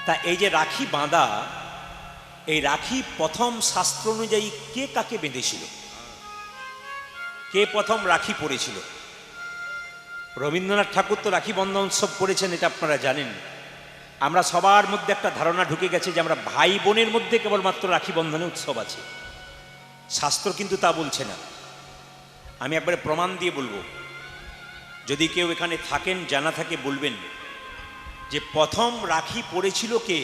তা এই যে রাখি বাঁধা, এই রাখি প্রথম শাস্ত্র অনুযায়ী কে কাকে বেঁধেছিল, কে প্রথম রাখি পড়েছিল? রবীন্দ্রনাথ ঠাকুর তো রাখি বন্ধন উৎসব করেছেন, এটা আপনারা জানেন। আমরা সবার মধ্যে একটা ধারণা ঢুকে গেছে যে আমরা ভাই বোনের মধ্যে কেবলমাত্র রাখি বন্ধনে উৎসব আছে। শাস্ত্র কিন্তু তা বলছে না। আমি একবারে প্রমাণ দিয়ে বলবো, যদি কেউ এখানে থাকেন জানা থাকে বলবেন যে প্রথম রাখি পড়েছিল কে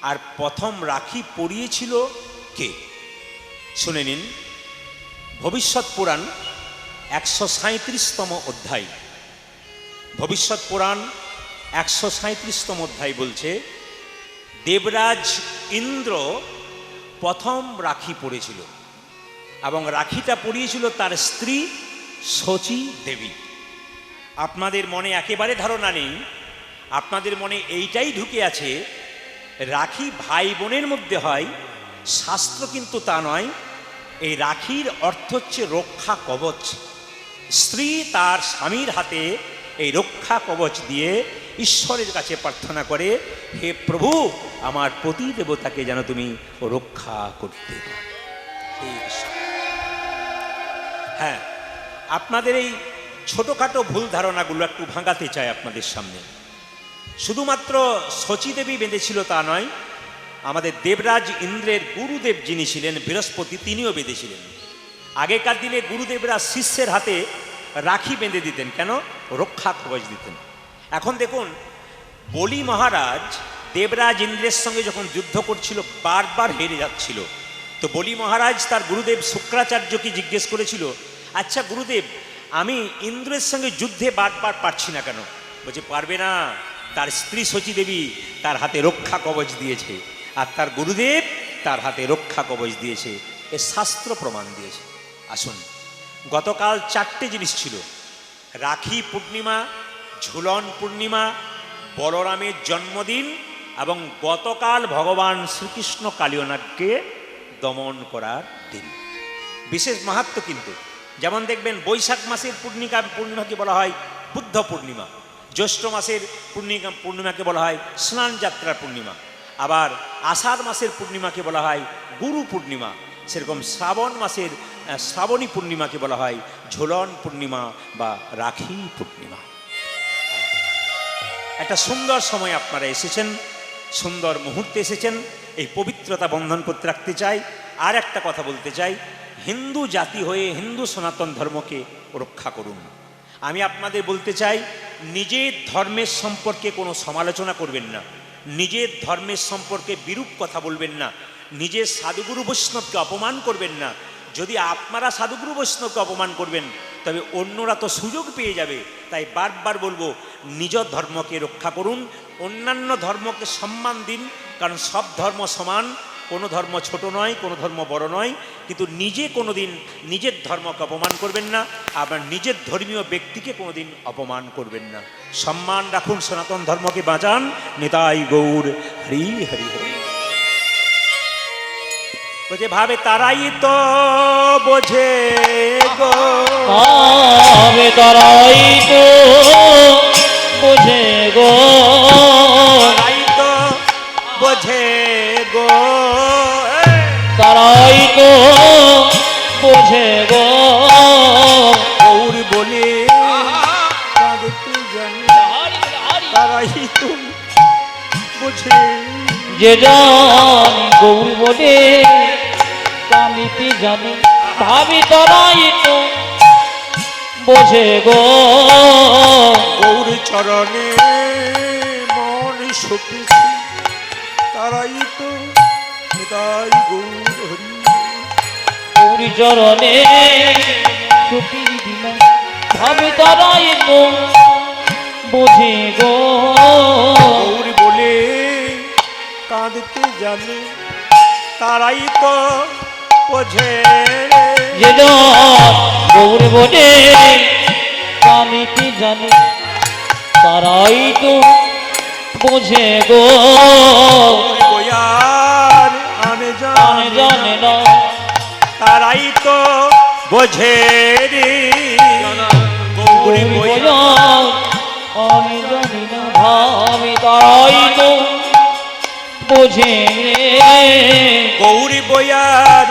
আর প্রথম রাখি পরিয়েছিল কে। শুনে নিন, ভবিষ্যৎ পুরাণ 137তম অধ্যায়, ভবিষ্যৎ পুরাণ 137তম অধ্যায় বলছে দেবরাজ ইন্দ্র প্রথম রাখি পড়েছিল এবং রাখিটা পরিয়েছিল তার স্ত্রী শচী দেবী। আপনাদের মনে একেবারে ধারণা নেই, আপনাদের মনে এইটাই ঢুকে আছে রাখি ভাই বোনের মধ্যে হয়। শাস্ত্র কিন্তু তা নয়। এই রাখির অর্থ হচ্ছে রক্ষা কবচ। স্ত্রী তার স্বামীর হাতে এই রক্ষা কবচ দিয়ে ঈশ্বরের কাছে প্রার্থনা করে, হে প্রভু, আমার পতি দেবতাকে যেন তুমি রক্ষা করতে পারো। হ্যাঁ, আপনাদের এই ছোটখাটো ভুল ধারণাগুলো একটু ভাঙাতে চাই আপনাদের সামনে। শুধুমাত্র শচী দেবী বেঁধেছিল তা নয়, আমাদের দেবরাজ ইন্দ্রের গুরুদেব যিনি ছিলেন বৃহস্পতি, তিনিও বেঁধেছিলেন। আগেকার দিনে গুরুদেবরা শিষ্যের হাতে রাখি বেঁধে দিতেন, কেন? রক্ষা কবচ দিতেন। এখন দেখুন, বলি মহারাজ দেবরাজ ইন্দ্রের সঙ্গে যখন যুদ্ধ করছিল বারবার হেরে যাচ্ছিল, তো বলি মহারাজ তার গুরুদেব শুক্রাচার্যকে জিজ্ঞেস করেছিল, আচ্ছা গুরুদেব, আমি ইন্দ্রের সঙ্গে যুদ্ধে বারবার পারছি না কেন? বলছে পারবে না, তার স্ত্রী শচী দেবী তার হাতে রক্ষা কবচ দিয়েছে, আর তার গুরুদেব তার হাতে রক্ষা কবচ দিয়েছে। এ শাস্ত্র প্রমাণ দিয়েছে। আসুন, গতকাল 4টে জিনিস ছিল: রাখি পূর্ণিমা, ঝুলন পূর্ণিমা, বলরামের জন্মদিন এবং গতকাল ভগবান শ্রীকৃষ্ণ কালিয়নাগকে দমন করার দিন। বিশেষ মাহাত্ম কিন্তু, যেমন দেখবেন বৈশাখ মাসের পূর্ণিমাকে বলা হয় বুদ্ধ পূর্ণিমা, জ্যৈষ্ঠ মাসের পূর্ণিমাকে বলা হয় স্নান যাত্রার পূর্ণিমা, আবার আষাঢ় মাসের পূর্ণিমাকে বলা হয় গুরু পূর্ণিমা, সেরকম শ্রাবণ মাসের শ্রাবণী পূর্ণিমাকে বলা হয় ঝুলন পূর্ণিমা বা রাখি পূর্ণিমা। একটা সুন্দর সময় আপনারা এসেছেন, সুন্দর মুহূর্তে এসেছেন, এই পবিত্রতা বন্ধন করতে রাখতে চাই। আর একটা কথা বলতে চাই, হিন্দু জাতি হয়ে হিন্দু সনাতন ধর্মকে রক্ষা করুন। আমি আপনাদের বলতে চাই, নিজের ধর্মের সম্পর্কে কোনো সমালোচনা করবেন না, নিজের ধর্মের সম্পর্কে বিরূপ কথা বলবেন না, নিজের সাধুগুরু বৈষ্ণবকে অপমান করবেন না। যদি আপনারা সাধুগুরু বৈষ্ণবকে অপমান করবেন তবে অন্যরা তো সুযোগ পেয়ে যাবে। তাই বারবার বলবো, নিজ ধর্মকে রক্ষা করুন, অন্যান্য ধর্মকে সম্মান দিন, কারণ সব ধর্ম সমান, কোনো ধর্ম ছোট নয়, কোনো ধর্ম বড় নয়। কিন্তু নিজে কোনো দিন নিজের ধর্মকে অপমান করবেন না, আবার নিজের ধর্মীয় ব্যক্তিকে কোনো দিন অপমান করবেন না। সম্মান রাখুন, সনাতন ধর্মকে বাঁচান। নিতাই গৌর হরি হরি হরি। বোঝে ভাবে তারাই তো বোঝে গো, ভাবে তারাই তো বোঝে গো, তারাই তো বোঝে গো, তারাই তো বোঝে গো। গৌর বলে কাঁদতে জানে, তারাই তো বোঝে। যে জানি গৌর বলে কামিতে জানে, ভাবি তারাই তো বোঝে গো। গৌর চরণে মন সপেছে, তারাই তো নিতাই গৌর হরি। গৌর চরণে ছুটি দিলাম, ভাবি তারাই তো বোঝে গো। গৌর বলে কাঁদতে জানে, তারাই তো বোঝে। যে গৌর বলে কামিতে জানে, তারাই তো বোঝে গো। বয়ার আনে জানে না, তারাই তো বোঝে রে। গৌর বয়ার আমি জানি না, ভাবি তারাই তো বোঝে গৌরী বয়ার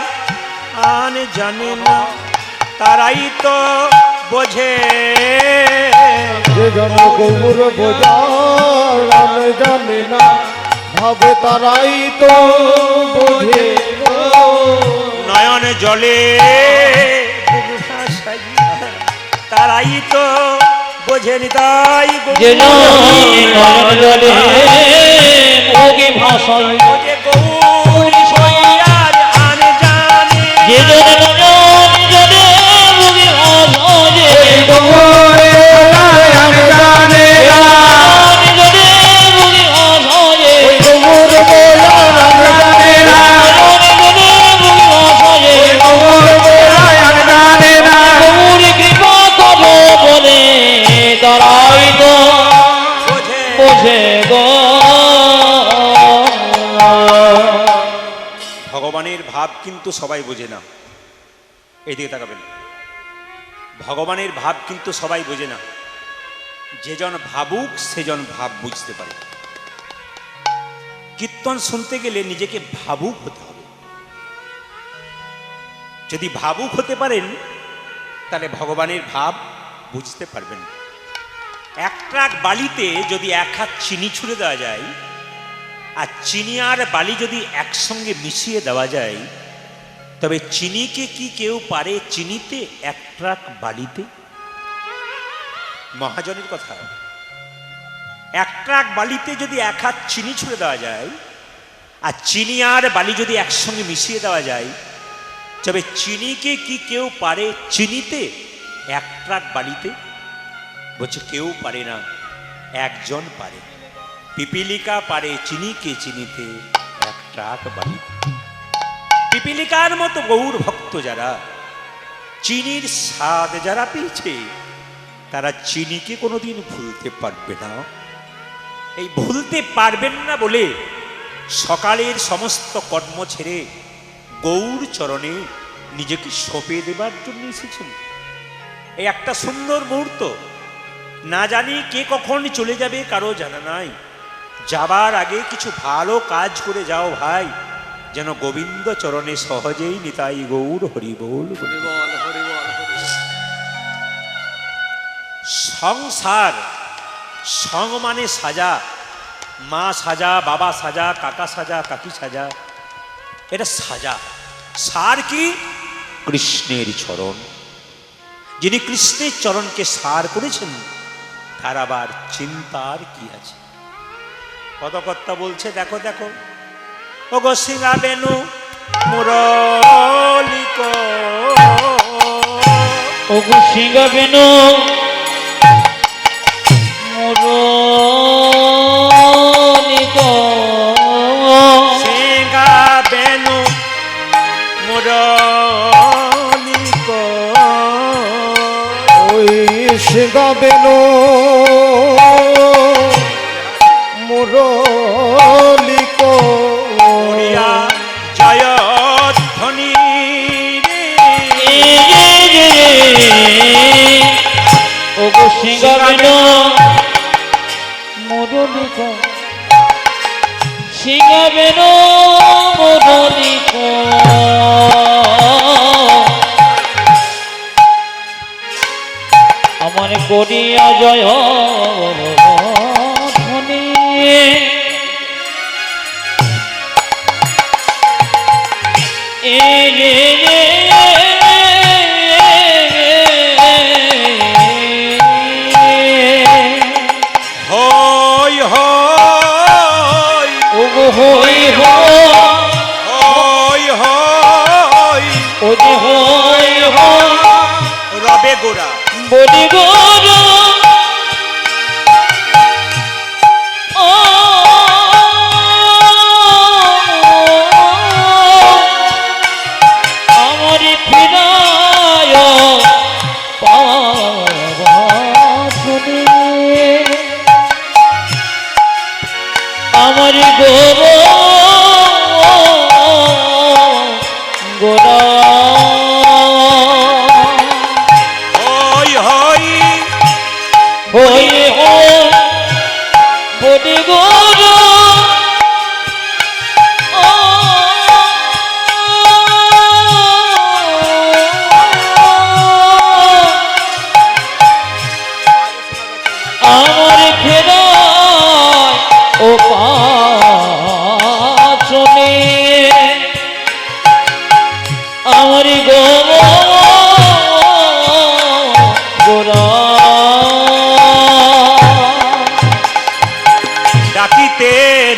আন জানে না, তারাই তো বোঝে। যে জন গৌর বোঝার নাম জানে না, ভাবে তারাই তো বোঝে গো। নয়ন জলে বুক ভাসাইয়া, তারাই তো বোঝেন তাই যে নয়ন জলে মুখে ভাসায় বোঝে গৌরী বয়ার আন জানে। যে নয়ন জলে মুখে ভাসায় গৌরে নাম জানে না, নয়ন জলে মুখে ভাসায় গৌর বোঝার নাম জানে না, নয়ন জলে মুখে ভাসায় গৌর বোঝার নাম জানে না। গৌরী কৃপা করো বলে তারাই তো বোঝে বোঝে গো। ভগবানের ভাব কিন্তু সবাই বোঝে না। এইদিকে তাকাবেন, ভগবানের ভাব কিন্তু সবাই বোঝে না। যেজন ভাবুক সেজন ভাব বুঝতে পারে। কীর্তন শুনতে গেলে নিজেকে ভাবুক হতে হবে। যদি ভাবুক হতে পারেন তাহলে ভগবানের ভাব বুঝতে পারবেন। এক ট্রাক বালিতে যদি এক হাত চিনি ছুঁড়ে দেওয়া যায়, আর চিনি আর বালি যদি একসঙ্গে মিশিয়ে দেওয়া যায়, তবে চিনিকে কি কেউ পারে চিনিতে এক ট্রাক বালিতে? মহাজনের কথা। এক ট্রাক বালিতে যদি এক হাত চিনি ছুঁড়ে দেওয়া যায়, আর চিনি আর বালি যদি একসঙ্গে মিশিয়ে দেওয়া যায়, তবে চিনিকে কি কেউ পারে চিনিতে এক ট্রাক বালিতে? বলছে কেউ পারে না, একজন পারে। পিপিলিকা পারে চিনিকে চিনিতে এক ট্রাক বালিতে। পিপিলিকার মতো গৌর ভক্ত যারা, চিনির স্বাদ যারা পেয়েছে, তারা চিনিকে কোনোদিন ভুলতে পারবে না। এই ভুলতে পারবেন না বলে সকালের সমস্ত কর্ম ছেড়ে গৌর চরণে নিজেকে সঁপে দেবার জন্য এসেছেন। এই একটা সুন্দর মুহূর্ত, না জানি কে কখন চলে যাবে কারো জানা নাই। যাবার আগে কিছু ভালো কাজ করে যাও ভাই, যেন গোবিন্দ চরণে সহজেই নিতাই গৌর হরি বল হরি বল হরি বল। সংসার, সং মানে সাজা, মা সাজা, বাবা সাজা, কাকা সাজা, কাকি সাজা, এটা সাজা। সার কি? কৃষ্ণের চরণ। যিনি কৃষ্ণের চরণকে সার করেছেন, তার আবার চিন্তার কি আছে? পদকর্তা বলছে, দেখো দেখো ও গো সিংহা বেনু মুরলিক, ও গো সিংহা বেনু মুরলিক, সিংহা বেনু মুরলিক, ওই সিংহাবেনো মুরলিক, মরিয়া জয় ধ্বনি ও গো সিংহা বেনু মুরলিক, সিংহা বেনু মুরলিক, আমার করিয়া জয় ধ্বনি, হই হই ও গো হই হই হই ও যে হই রবে গোরা বলি গো ও আমার ফিরায় পাবনে, আমার গোরা হই হই হই বলি গো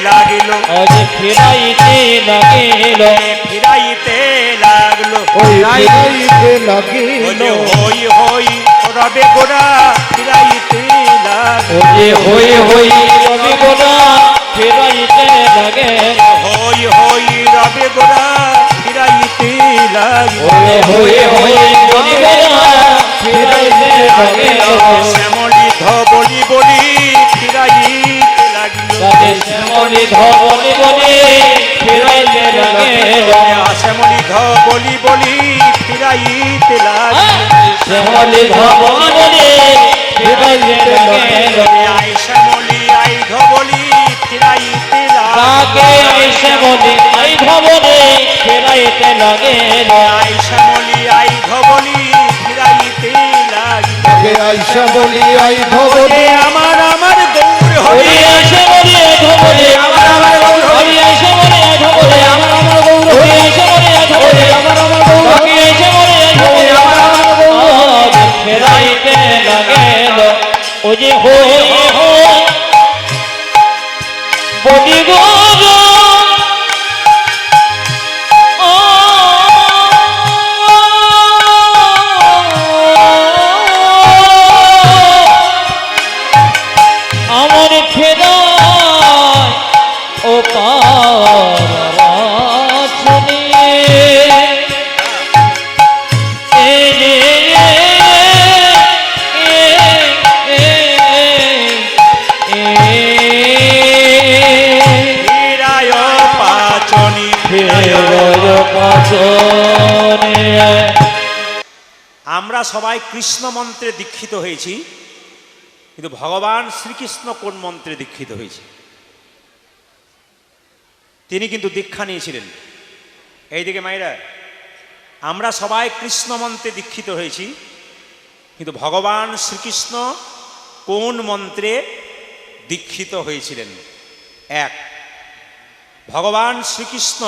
লাগিল আজ ফিরাইতে লাগিল ফিরাইতে লাগলো ওই ফিরাইতে লাগিল ওরে হই হই রবে গোরা ফিরাইতে লাগলো ওরে হই হই রবি গোরা ফিরাইতে লাগে হই হই রবে গোরা ফিরাইতে লাগলো ওরে হই হই রবি গোরা ফিরাইতে লাগে শ্যামলি ধবলি বলি ফিরাইতে লাগলো তাকে শ্যামলি ধবলি বলি ফিরাইতে লাগে শ্যামলি ধবলি বলি ফিরাইতে লাগলো শ্যামলি ধবলি বলি ফিরাইতে লাগে আই শ্যামলি আই ধবলি ফিরাইতে তাকে লাগলো আই শ্যামলি আই ধবলি ফিরাইতে লাগে আই শ্যামলি আই ধবলি ফিরাইতে লাগলো কে আইসা বলি আই ভবনে আমার আমার গৌর হরি হরি আইসা বলি আই ধবলি আমার আমার গৌর হরি আইসা বলি আই ধবলি আমার আমার গৌর হরি আইসা বলি আই ধবলি আমার আমার গৌর হরি আইসা বলি আই ধবলি আমার আমার গৌর ফেরাইতে লাগেল ও যে হই হই বলি গৌর আমার ফেরায় ও পারাছনে এ রে ফিরায় পাচনি আমরা সবাই কৃষ্ণ মন্ত্রে দীক্ষিত হয়েছি, কিন্তু ভগবান শ্রীকৃষ্ণ কোন মন্ত্রে দীক্ষিত হয়েছে? তিনি কিন্তু দীক্ষা নিয়েছিলেন। এইদিকে মায়েরা, আমরা সবাই কৃষ্ণ মন্ত্রে দীক্ষিত হয়েছি, কিন্তু ভগবান শ্রীকৃষ্ণ কোন মন্ত্রে দীক্ষিত হয়েছিলেন? এক, ভগবান শ্রীকৃষ্ণ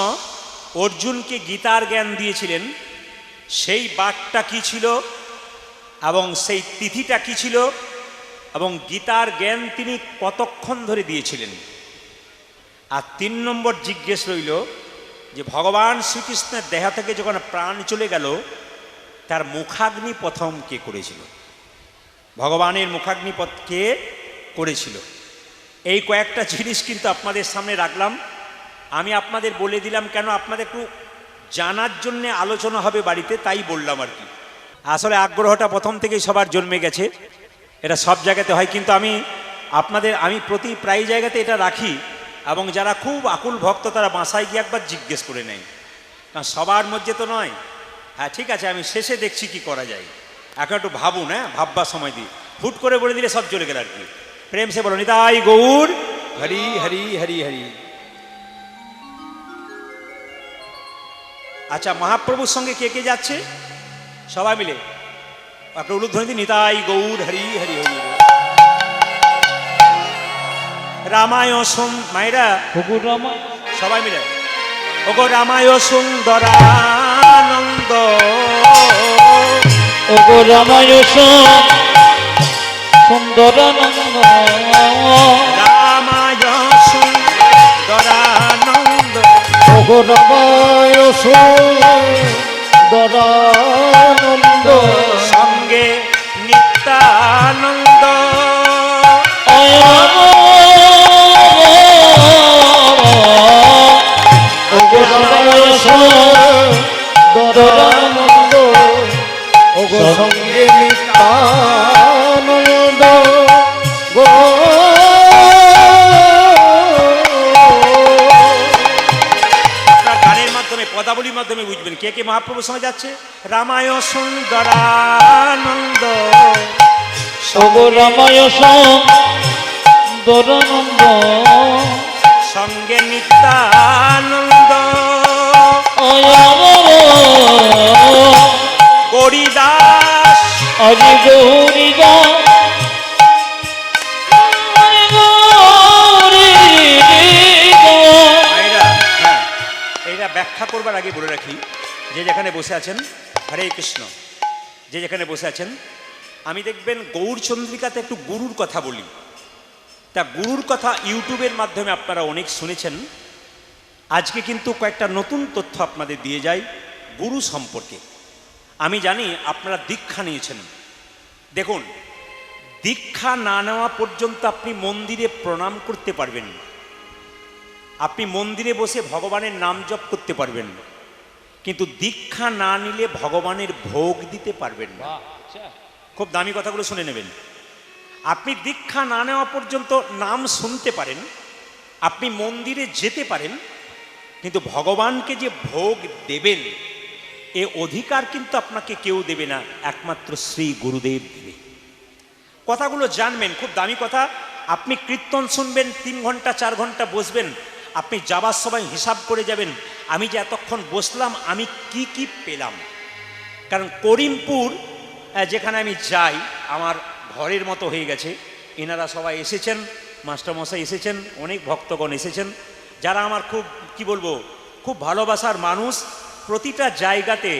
অর্জুনকে গীতার জ্ঞান দিয়েছিলেন, সেই বাকটা কি ছিল এবং সেই তিথিটা কি ছিল এবং গীতার জ্ঞান তিনি কতক্ষণ ধরে দিয়েছিলেন। আর 3 নম্বর জিজ্ঞেস রইল যে ভগবান শ্রীকৃষ্ণের দেহ থেকে যখন প্রাণ চলে গেল, তার মুখাগ্নি প্রথম কে করেছিল? ভগবানের মুখাগ্নি কে করেছিল? এই কয়েকটা জিনিস কিন্তু আপনাদের সামনে রাখলাম। আমি আপনাদের বলে দিলাম কেন, আপনাদের একটু জানার জন্যে আলোচনা হবে বাড়িতে, তাই বললাম আর কি। আসলে আগ্রহটা প্রথম থেকেই সবার জন্মে গেছে, এটা সব জায়গাতে হয়, কিন্তু আমি প্রায় জায়গাতে এটা রাখি, এবং যারা খুব আকুল ভক্ত তারা বাসায় গিয়ে একবার জিজ্ঞেস করে নেয়, কারণ সবার মধ্যে তো নয়। হ্যাঁ ঠিক আছে, আমি শেষে দেখছি কি করা যায়, এখন একটু ভাবুন, হ্যাঁ ভাববার সময় দিই, হুট করে বলে দিলে সব চলে গেল আর কি। প্রেম সে বলো নিতাই গৌর হরি হরি হরি হরি। আচ্ছা, মহাপ্রভুর সঙ্গে কে কে যাচ্ছে? সবাই মিলে একটা উলুধ্বনি দিন, নিতাই গৌর হরি হরি হরি। রামায় মায়েরা সবাই মিলে ওগো রামায় সুন্দরানন্দ, ওগো রামায় সুন্দরানন্দ, রামায় সুন্দরানন্দ, ওগো রামায় সুন্দরানন্দ সঙ্গে নিত্যানন্দ, ওগো রামায় সুন্দরানন্দ, ওগো সঙ্গে নিত্যানন্দ গো। আপনার গানের মাধ্যমে, পদাবলীর মাধ্যমে বুঝবেন কে কে মহাপ্রভুর সঙ্গে যাচ্ছে। রামায় সুন্দরানন্দ, ওগো রামায় সুন্দরানন্দ, সঙ্গে নিত্যানন্দ, গরিদাস আজি গৌরী ভাইরা। হ্যাঁ, এইটা ব্যাখ্যা করবার আগে বলে রাখি, যে যেখানে বসে আছেন, হরে কৃষ্ণ, যে যেখানে বসে আছেন, আমি দেখবেন গৌরচন্দ্রিকাতে একটু গুরুর কথা বলি। তা গুরুর কথা ইউটিউবের মাধ্যমে আপনারা অনেক শুনেছেন। আজকে কিন্তু কয়েকটা নতুন তথ্য আপনাদের দিয়ে যাই গুরু সম্পর্কে। আমি জানি আপনারা দীক্ষা নিয়েছেন। দেখুন, দীক্ষা না নেওয়া পর্যন্ত আপনি মন্দিরে প্রণাম করতে পারবেন, আপনি মন্দিরে বসে ভগবানের নাম জপ করতে পারবেন, কিন্তু দীক্ষা না নিলে ভগবানের ভোগ দিতে পারবেন না। খুব দামি কথাগুলো শুনে নেবেন। আপনি দীক্ষা না নেওয়া পর্যন্ত নাম শুনতে পারেন, আপনি মন্দিরে যেতে পারেন, কিন্তু ভগবানকে যে ভোগ দেবেন এ অধিকার কিন্তু আপনাকে কেউ দেবে না, একমাত্র শ্রী গুরুদেব দেবে। কথাগুলো জানবেন, খুব দামি কথা। আপনি কীর্তন শুনবেন, 3 ঘন্টা 4 ঘন্টা বসবেন, আপনি যাবার সময় হিসাব করে যাবেন আমি যে এতক্ষণ বসলাম আমি কি কি পেলাম। কারণ করিমপুর যেখানে আমি যাই আমার ঘরের মতো হয়ে গেছে। এনারা সবাই এসেছেন, মাস্টারমশাই এসেছেন, অনেক ভক্তগণ এসেছেন, যারা আমার খুব কি বলবো খুব ভালোবাসার মানুষ। প্রতিটা জায়গাতে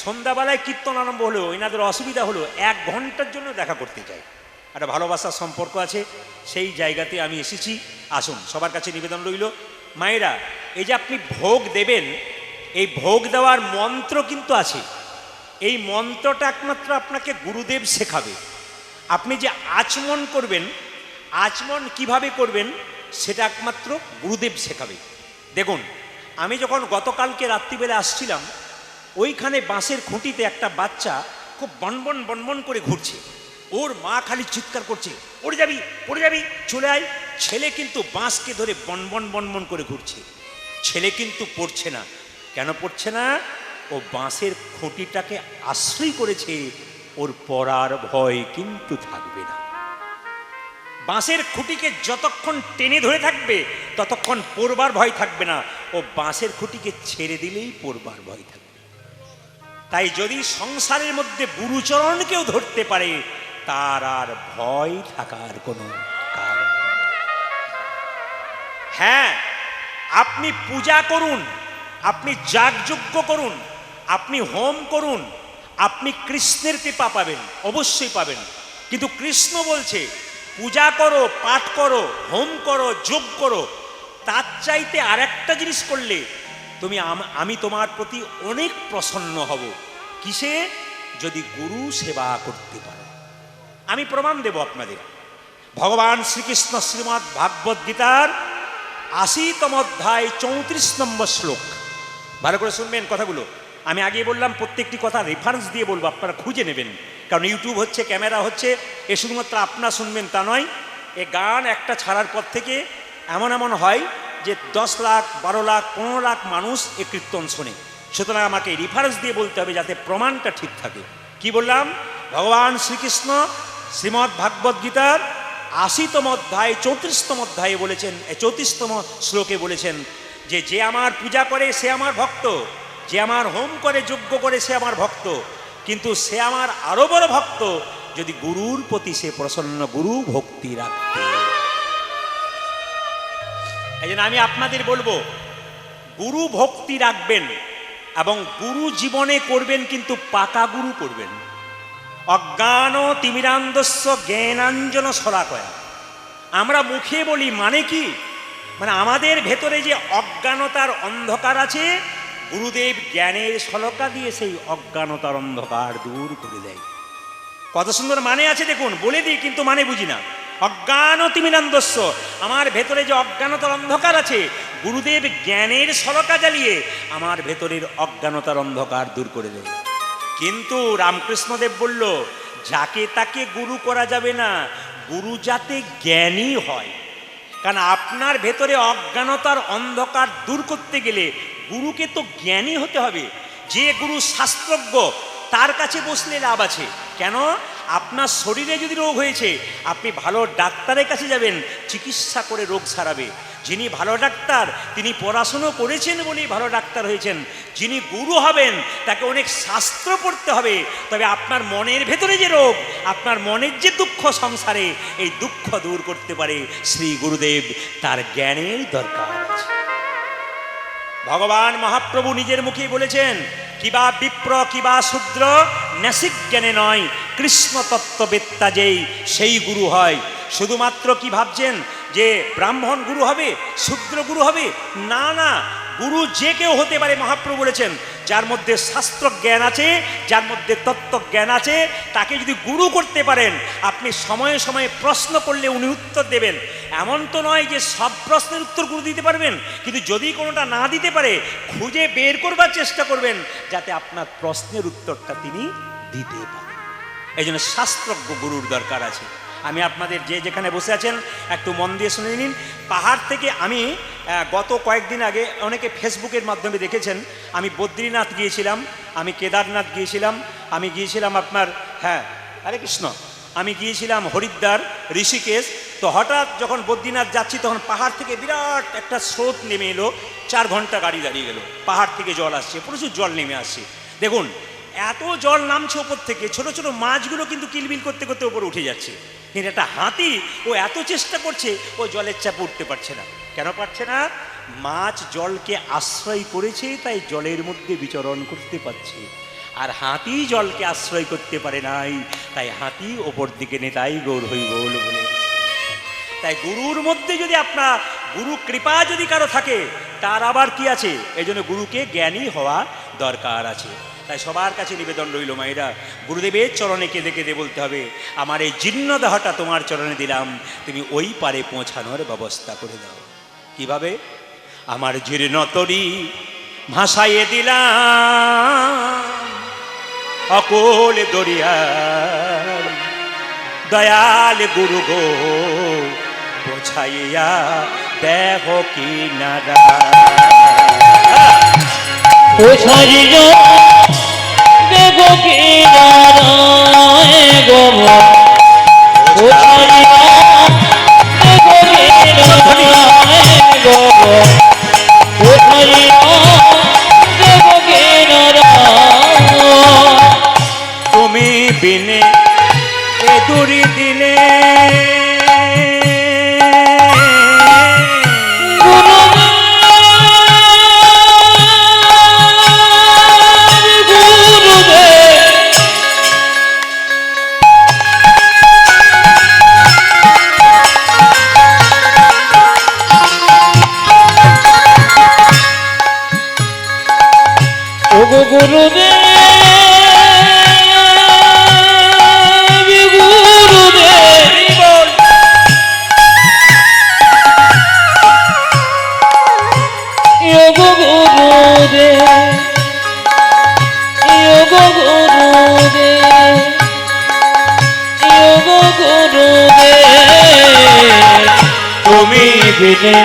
সন্ধ্যাবেলায় কীর্তন আরম্ভ হলেও এনাদের অসুবিধা হলো 1 ঘন্টার জন্য দেখা করতে চাই। একটা ভালোবাসার সম্পর্ক আছে, সেই জায়গাতে আমি এসেছি। আসুন, সবার কাছে নিবেদন রইল, মায়েরা এই যে আপনি ভোগ দেবেন, এই ভোগ দেওয়ার মন্ত্র কিন্তু আছে। এই মন্ত্রটা একমাত্র আপনাকে গুরুদেব শেখাবে। আপনি যে আচমন করবেন, আচমন কিভাবে করবেন সেটা একমাত্র গুরুদেব শেখাবে। দেখুন, আমি যখন গতকালকে রাত্রিবেলা আসছিলাম, ওইখানে বাঁশের খুঁটিতে একটা বাচ্চা খুব বনবন বনবন করে ঘুরছে। ওর মা খালি চিৎকার করছে, পড়ে যাবি পড়ে যাবি, চলে আয়। ছেলে কিন্তু বাঁশকে ধরে বনবন বনবন করে ঘুরছে। ছেলে কিন্তু পড়ছে না। কেন পড়ছে না? ও বাঁশের খুঁটিটাকে আশ্রয় করেছে, ওর পড়ার ভয় কিন্তু থাকবে না। বাঁশের খুঁটিকে যতক্ষণ টেনে ধরে থাকবে ততক্ষণ পড়বার ভয় থাকবে না। ও বাঁশের খুঁটিকে ছেড়ে দিলেই পড়বার ভয় থাকবে। তাই যদি সংসারের মধ্যে গুরুচরণকেও ধরতে পারে তার আর ভয় থাকার কোনো কারণ। হ্যাঁ, আপনি পূজা করুন, আপনি যাগযজ্ঞ করুন, আপনি হোম করুন, আপনি কৃষ্ণের কৃপা পাবেন, অবশ্যই পাবেন। কিন্তু কৃষ্ণ বলছে পূজা করো, পাঠ করো, হোম করো, যোগ করো, তার চাইতে আরেকটা জিনিস করলে আমি তোমার প্রতি অনেক প্রসন্ন হব। কিসে? যদি গুরু সেবা করতে পারো। আমি প্রমাণ দেব আপনাদের। ভগবান শ্রীকৃষ্ণ শ্রীমদ্ ভাগবত গীতার 80তম অধ্যায় 34 নম্বর শ্লোক। ভালো করে শুনবেন কথাগুলো। আমি আগে বললাম প্রত্যেকটি কথা রেফারেন্স দিয়ে বলবো, আপনারা খুঁজে নেবেন, কারণ ইউটিউব হচ্ছে, ক্যামেরা হচ্ছে, এ শুধুমাত্র আপনারা শুনবেন তা নয়। এ গান একটা ছাড়ার পর থেকে এমন এমন হয় যে 10 লাখ 12 লাখ 15 লাখ মানুষ এ কীর্তন শোনে। সুতরাং আমাকে রেফারেন্স দিয়ে বলতে হবে যাতে প্রমাণটা ঠিক থাকে। কি বললাম? ভগবান শ্রীকৃষ্ণ শ্রীমদ্ ভাগবত গীতার 80তম অধ্যায় 34তম অধ্যায়ে বলেছেন, 34তম শ্লোকে বলেছেন যে যে আমার পূজা করে সে আমার ভক্ত, যে আমার হোম করে যজ্ঞ করে সে আমার ভক্ত, কিন্তু সে আমার আরো বড় ভক্ত যদি গুরুর প্রতি সে প্রসন্ন, গুরু ভক্তি রাখতে। এই জন্য আমি আপনাদের বলবো গুরু ভক্তি রাখবেন এবং গুরু জীবনে করবেন, কিন্তু পাকা গুরু করবেন। অজ্ঞান তিমিরান্ধস্য জ্ঞানাঞ্জন শলাকয়া। আমরা মুখে বলি, মানে কি? মানে আমাদের ভেতরে যে অজ্ঞানতার অন্ধকার আছে, গুরুদেব জ্ঞানের শলকা দিয়ে সেই অজ্ঞানতার অন্ধকার দূর করে দেয়। কত সুন্দর মানে আছে দেখুন, বলে দিই কিন্তু মানে বুঝি না। অজ্ঞান তিমিরান্ধস্য, আমার ভেতরে যে অজ্ঞানতার অন্ধকার আছে, গুরুদেব জ্ঞানের শলকা জ্বালিয়ে আমার ভেতরের অজ্ঞানতার অন্ধকার দূর করে দেয়। কিন্তু রামকৃষ্ণদেব বলল যাকে তাকে গুরু করা যাবে না, গুরু যাতে জ্ঞানী হয়। কারণ আপনার ভেতরে অজ্ঞানতার অন্ধকার দূর করতে গেলে গুরুকে তো জ্ঞানী হতে হবে। যে গুরু শাস্ত্রজ্ঞ তার কাছে বসলে লাভ আছে। কেন? আপনার শরীরে যদি রোগ হয়েছে আপনি ভালো ডাক্তারের কাছে যাবেন, চিকিৎসা করে রোগ সারাবে। যিনি ভালো ডাক্তার তিনি পড়াশুনো করেছেন বলেই ভালো ডাক্তার হয়েছেন। যিনি গুরু হবেন তাকে অনেক শাস্ত্র পড়তে হবে। তবে আপনার মনের ভেতরে যে রোগ, আপনার মনের যে দুঃখ সংসারে, এই দুঃখ দূর করতে পারে শ্রী গুরুদেব। তার জ্ঞানের দরকার আছে। ভগবান মহাপ্রভু নিজের মুখেই বলেছেন, কিবা বিপ্র কিবা শূদ্র ন্যাসিক জ্ঞানে নয়, কৃষ্ণ তত্ত্ববেত্তা যেই সেই গুরু হয়। শুধুমাত্র কি ভাবছেন যে ব্রাহ্মণ গুরু হবে, শূদ্র গুরু হবে? না না, গুরু যে কেউ হতে পারে। মহাপ্রভু বলেছেন যার মধ্যে শাস্ত্র জ্ঞান আছে, যার মধ্যে তত্ত্ব জ্ঞান আছে, তাকে যদি গুরু করতে পারেন, আপনি সময়ে সময়ে প্রশ্ন করলে উনি উত্তর দেবেন। এমন তো নয় যে সব প্রশ্নের উত্তর গুরু দিতে পারবেন, কিন্তু যদি কোনোটা না দিতে পারে খুঁজে বের করবার চেষ্টা করবেন যাতে আপনার প্রশ্নের উত্তরটা তিনি দিতে পারেন। এই জন্য শাস্ত্রজ্ঞ গুরুর দরকার আছে। আমি আপনাদের যে যেখানে বসে আছেন একটু মন দিয়ে শুনে নিন। পাহাড় থেকে আমি গত কয়েকদিন আগে অনেকে ফেসবুকের মাধ্যমে দেখেছেন, আমি বদ্রীনাথ গিয়েছিলাম, আমি কেদারনাথ গিয়েছিলাম, আমি গিয়েছিলাম আপনার হরে কৃষ্ণ, আমি গিয়েছিলাম হরিদ্বার, ঋষিকেশ। তো হঠাৎ যখন বদ্রীনাথ যাচ্ছি তখন পাহাড় থেকে বিরাট একটা স্রোত নেমে এলো, 4 ঘন্টা গাড়ি দাঁড়িয়ে গেল। পাহাড় থেকে জল আসছে, প্রচুর জল নেমে আসছে। দেখুন এত জল নামছে ওপর থেকে, ছোট ছোট মাছগুলো কিন্তু কিলবিল করতে করতে ওপরে উঠে যাচ্ছে, কিন্তু একটা হাতি ও এত চেষ্টা করছে, ও জলের চাপে উঠতে পারছে না। কেন পারছে না? মাছ জলকে আশ্রয় করেছে, তাই জলের মধ্যে বিচরণ করতে পারছে। আর হাতি জলকে আশ্রয় করতে পারে নাই, তাই হাতি ওপর দিকে নেতাই গৌর হইব বলে। তাই গুরুর মধ্যে যদি আপনার গুরু কৃপা যদি কারো থাকে, তার আবার কি আছে? এই জন্য গুরুকে জ্ঞানী হওয়া দরকার আছে। তাই সবার কাছে নিবেদন রইল মায়েরা, গুরুদেবের চরণে কেঁদে কেঁদে বলতে হবে, আমার এই জীর্ণ দেহটা তোমার চরণে দিলাম, তুমি ওই পারে পৌঁছানোর ব্যবস্থা করে দাও। কিভাবে? আমার জীর্ণ তরি ভাসাইয়ে দিলাম অকল দরিয়ার, দয়াল গুরু গো পৌঁছাইয়া দেহ কিনারা। পৌঁছাইয়া দেহ কিনারায় গো, পৌঁছাইয়া দেহ কিনারায় গো, পৌঁছাইয়া দেহ কিনারায়। তুমি বিনে এ দুরি দিনে তুমি বিনে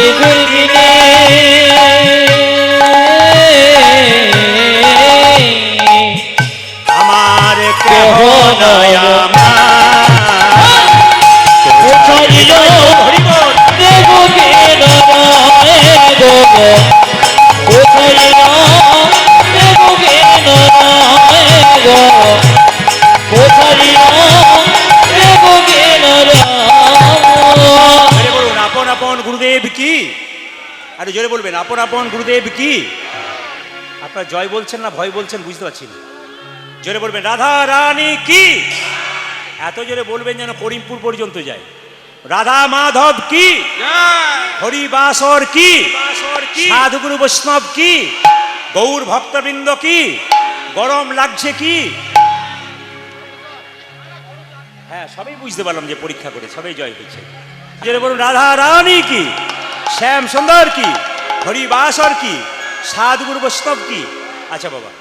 এগুল বিনে আমার কেহ নাই আমার। পৌঁছাইল দেব কিনারায় গো, পৌঁছাইল দেব কিনারায় গো, পৌঁছাইল দেব কিনারায়। জোরে বলুন আপন আপন গুরুদেব কি? আরে জোরে বলবেন আপন আপন গুরুদেব কি? আপনারা জয় বলছেন না ভয় বলছেন বুঝতে পারছি না। জোরে বলবেন রাধা রানী কি? এত জোরে বলবেন যেন করিমপুর পর্যন্ত যায়। রাধা মাধব কি? হরিবাসর কি? সাধুগুরু বৈষ্ণব কি? গৌর ভক্তবৃন্দ কি? গরম লাগছে কি? হ্যাঁ সবাই বুঝতে পারলাম যে পরীক্ষা করে সবাই জয় হয়েছে। জোরে বলুন রাধা রানী কি? শ্যাম সুন্দর কি? হরিবাসর কি? সাধুগুরু বৈষ্ণব কি? আচ্ছা বাবা